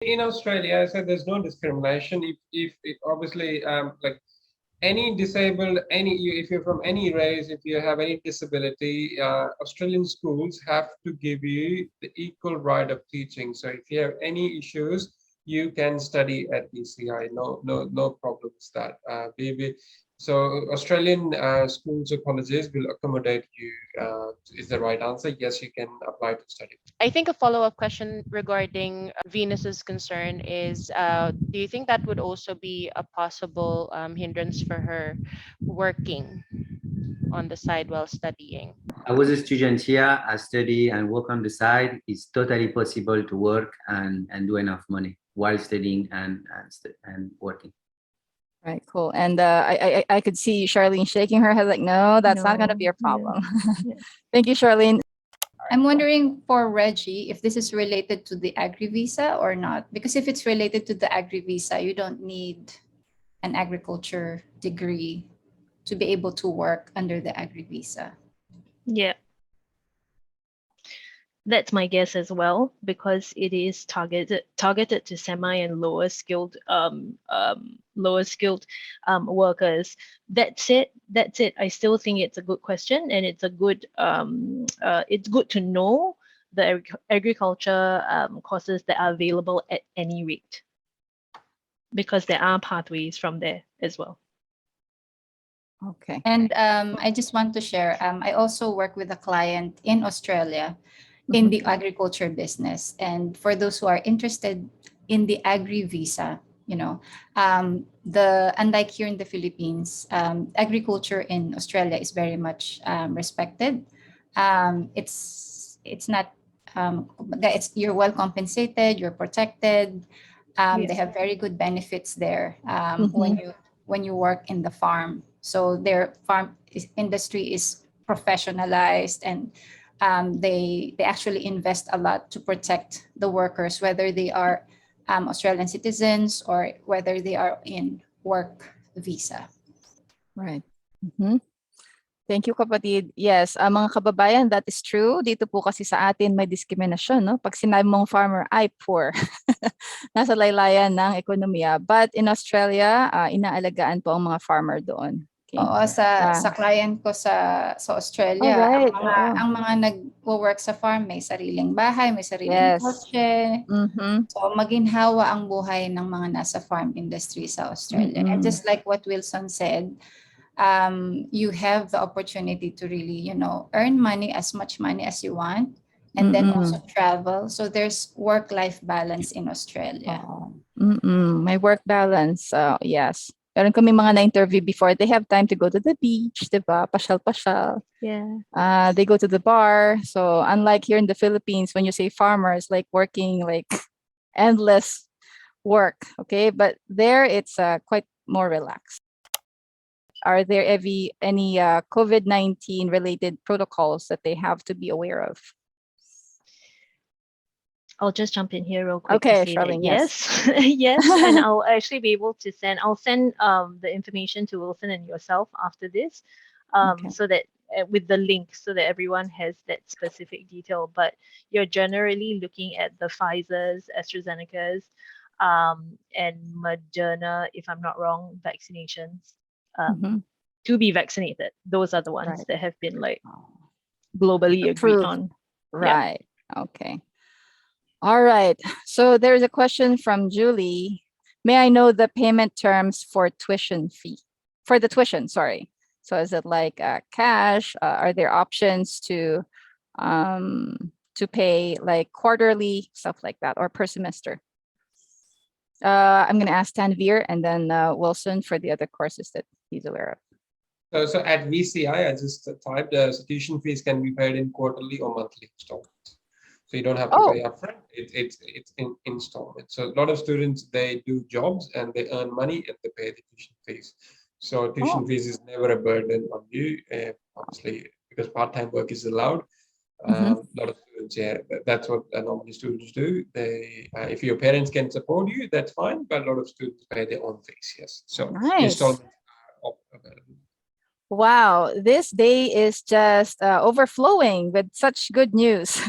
in Australia, I said there's no discrimination. If obviously like any disabled, if you're from any race, if you have any disability, Australian schools have to give you the equal right of teaching. So if you have any issues, you can study at ECI. No problem with that. So Australian schools or colleges will accommodate you. Is the right answer? Yes, you can apply to study. I think a follow-up question regarding Venus's concern is, do you think that would also be a possible hindrance for her working on the side while studying? I was a student here. I study and work on the side. It's totally possible to work and do enough money while studying and working. Right, cool. And I could see Charlene shaking her head like, no, that's not going to be a problem. Yeah. Thank you, Charlene. I'm wondering for Reggie if this is related to the agri visa or not. Because if it's related to the agri visa, you don't need an agriculture degree to be able to work under the agri visa. Yeah. That's my guess as well, because it is targeted to semi and lower skilled workers. That's it. I still think it's a good question, and it's good to know the agriculture courses that are available at any rate, because there are pathways from there as well. Okay. And I just want to share, I also work with a client in Australia in the agriculture business. And for those who are interested in the agri visa, unlike here in the Philippines, agriculture in Australia is very much respected. It's not you're well compensated, you're protected. They have very good benefits there when you work in the farm. So their farm industry is professionalized, and they actually invest a lot to protect the workers, whether they are Australian citizens or whether they are in work visa. Right. Thank you, kapatid. Yes, mga kababayan, that is true. Dito po kasi sa atin may diskriminasyon, no? Pag sinabi mong farmer ay poor, nasa laylayan ng ekonomiya. But in Australia, inaalagaan po ang mga farmer doon. Okay. Oo, sa client ko sa Australia, Alright, ang mga nagwo-work sa farm may sariling bahay, may sariling kotse. So maginhawa ang buhay ng mga nasa farm industry sa Australia. And just like what Wilson said, you have the opportunity to really, earn money, as much money as you want, and then also travel. So there's work-life balance in Australia. May work balance. Yes. Meron kami mga na-interview before. They have time to go to the beach, diba? Pasyal-pasyal. Yeah. They go to the bar. So unlike here in the Philippines, when you say farmers, like working like endless work, okay? But there it's quite more relaxed. Are there any COVID-19 related protocols that they have to be aware of? I'll just jump in here real quick. Okay, to say Charlene, yes. Yes, and I'll actually be able to I'll send the information to Wilson and yourself after this, so that with the link, so that everyone has that specific detail. But you're generally looking at the Pfizer's, AstraZeneca's, and Moderna, if I'm not wrong, vaccinations to be vaccinated. Those are the ones that have been globally agreed on. Right. Yeah. Okay. All right. So there's a question from Julie. May I know the payment terms for tuition fee? For the tuition, sorry. So is it like cash? Are there options to pay like quarterly, stuff like that, or per semester? I'm going to ask Tanveer and then Wilson for the other courses that he's aware of. So at VCI, I just typed tuition fees can be paid in quarterly or monthly installments. So you don't have to pay upfront. It's in installments. So a lot of students, they do jobs and they earn money and they pay the tuition fees. So tuition fees is never a burden on you, honestly, because part-time work is allowed. A lot of students, that's what normally students do. They, if your parents can support you, that's fine. But a lot of students pay their own fees. Yes. So installments are available. Wow, this day is just overflowing with such good news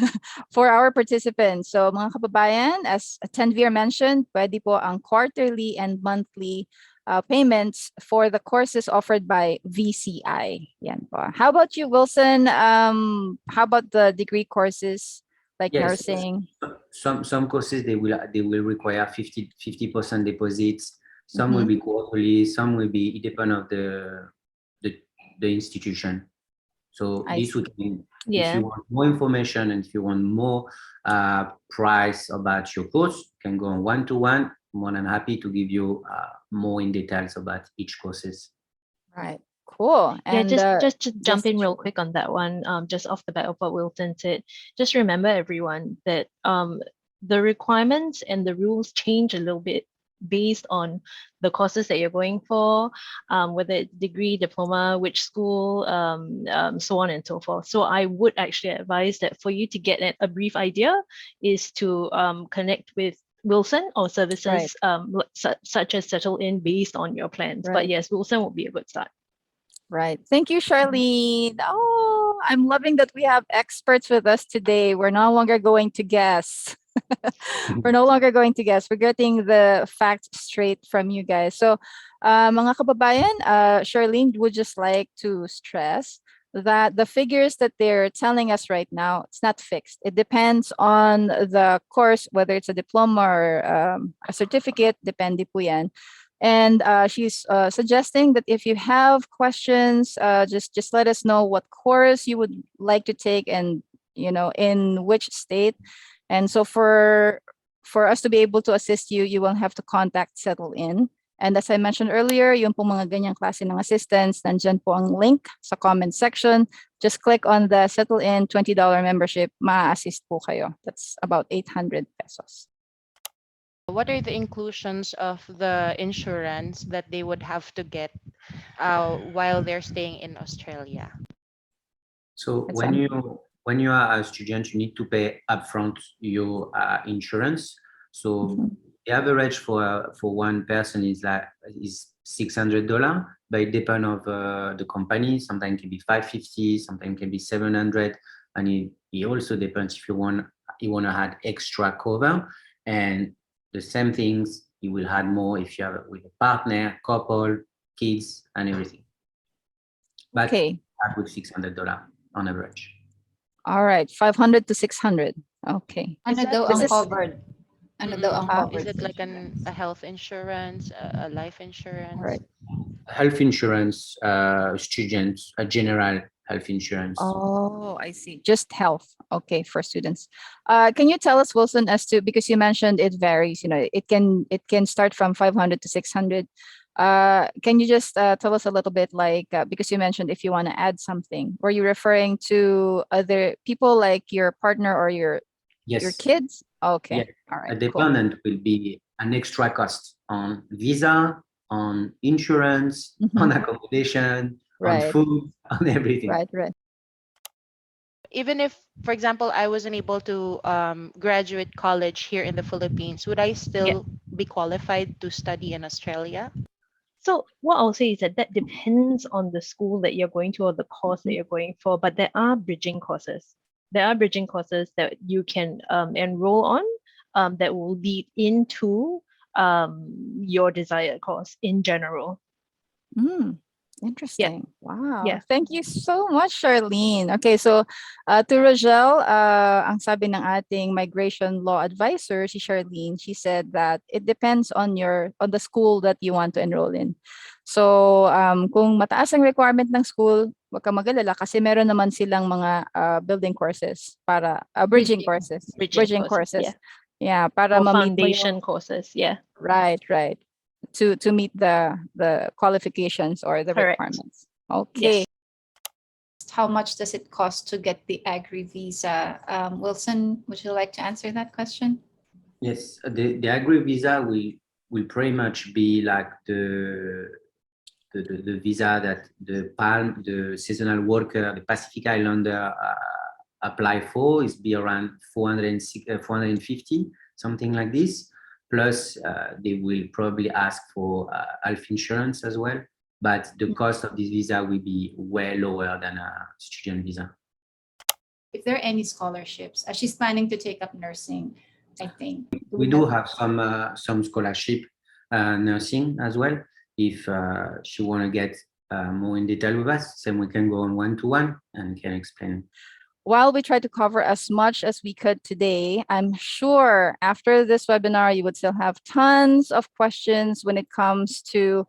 for our participants. So mga kababayan, as Tanveer mentioned, pwede po ang quarterly and monthly payments for the courses offered by VCI. Yan po. How about you, Wilson? How about the degree courses like Yes, nursing? some courses they will require 50% deposits. Some will be quarterly. Some will be, it depends of the institution. So this would mean if you want more information and if you want more price about your course, you can go on one-to-one. More than happy to give you more in details about each courses. Right. Cool. And just to jump in real quick on that one, just off the bat of what Wilson said, just remember everyone that the requirements and the rules change a little bit based on the courses that you're going for, whether it's degree, diploma, which school, so on and so forth. So I would actually advise that for you to get a brief idea is to connect with Wilson or services such as Settle In based on your plans. Right. But yes, Wilson would be a good start. Right. Thank you, Charlene. Oh, I'm loving that we have experts with us today. We're no longer going to guess. We're no longer going to guess. We're getting the facts straight from you guys. So, mga kababayan, Charlene would just like to stress that the figures that they're telling us right now, it's not fixed. It depends on the course, whether it's a diploma or a certificate, depende po yan. And she's suggesting that if you have questions, just let us know what course you would like to take and, you know, in which state. And so for us to be able to assist you, you will have to contact Settle In. And as I mentioned earlier, yung po mga ganyang klase ng assistance, nandyan po ang link sa comment section. Just click on the Settle In $20 membership, ma-assist po kayo. That's about 800 pesos. What are the inclusions of the insurance that they would have to get while they're staying in Australia? So when you are a student, you need to pay upfront your insurance. So the average for one person is $600, but it depends of the company. Sometimes it can be $550, sometimes it can be $700, and it also depends if you want to add extra cover. And the same things you will add more if you have with a partner, couple, kids, and everything. But start with $600 on average. All right, 500 to 600. Okay. Ano daw ang covered? Ano daw ang covered? Is it like a health insurance, a life insurance? Right. Health insurance, students, a general health insurance. Oh, I see. Just health. Okay, for students. Can you tell us, Wilson, as to, because you mentioned it varies, you know, it can start from 500 to 600. Can you just tell us a little bit, like, because you mentioned if you want to add something, were you referring to other people like your partner or your kids? Okay. Yeah. All right. A dependent will be an extra cost on visa, on insurance, on accommodation, on food, on everything. Right. Even if, for example, I wasn't able to graduate college here in the Philippines, would I still be qualified to study in Australia? So what I'll say is that depends on the school that you're going to or the course that you're going for, but there are bridging courses. There are bridging courses that you can enroll on that will lead into your desired course in general. Interesting. Yeah. Wow. Yeah. Thank you so much, Charlene. Okay, so to Rogel, ang sabi ng ating migration law advisor, si Charlene, she said that it depends on the school that you want to enroll in. So kung mataas ang requirement ng school, wag ka mag-alala kasi meron naman silang mga building courses para bridging courses. Bridging courses. Yeah, para foundation courses. Yeah. Right. To meet the qualifications or the requirements. Okay. Yes. How much does it cost to get the agri visa? Wilson, would you like to answer that question? Yes, the agri visa will pretty much be like the visa that the seasonal worker, the Pacific Islander apply for is be around 450, something like this. Plus, they will probably ask for health insurance as well. but the cost of this visa will be way lower than a student visa. If there are any scholarships, she's planning to take up nursing, I think. We do have some scholarship nursing as well. If she want to get more in detail with us, then we can go on one-to-one and can explain. While we try to cover as much as we could today, I'm sure after this webinar, you would still have tons of questions when it comes to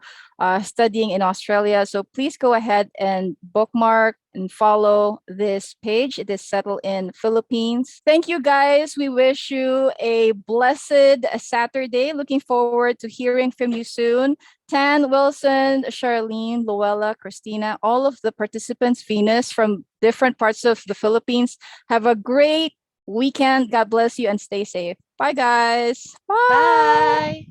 studying in Australia. So please go ahead and bookmark and follow this page. It is Settle in Philippines. Thank you, guys. We wish you a blessed Saturday. Looking forward to hearing from you soon. Tan, Wilson, Charlene, Luella, Christina, all of the participants, Venus, from different parts of the Philippines. Have a great weekend. God bless you and stay safe. Bye, guys. Bye.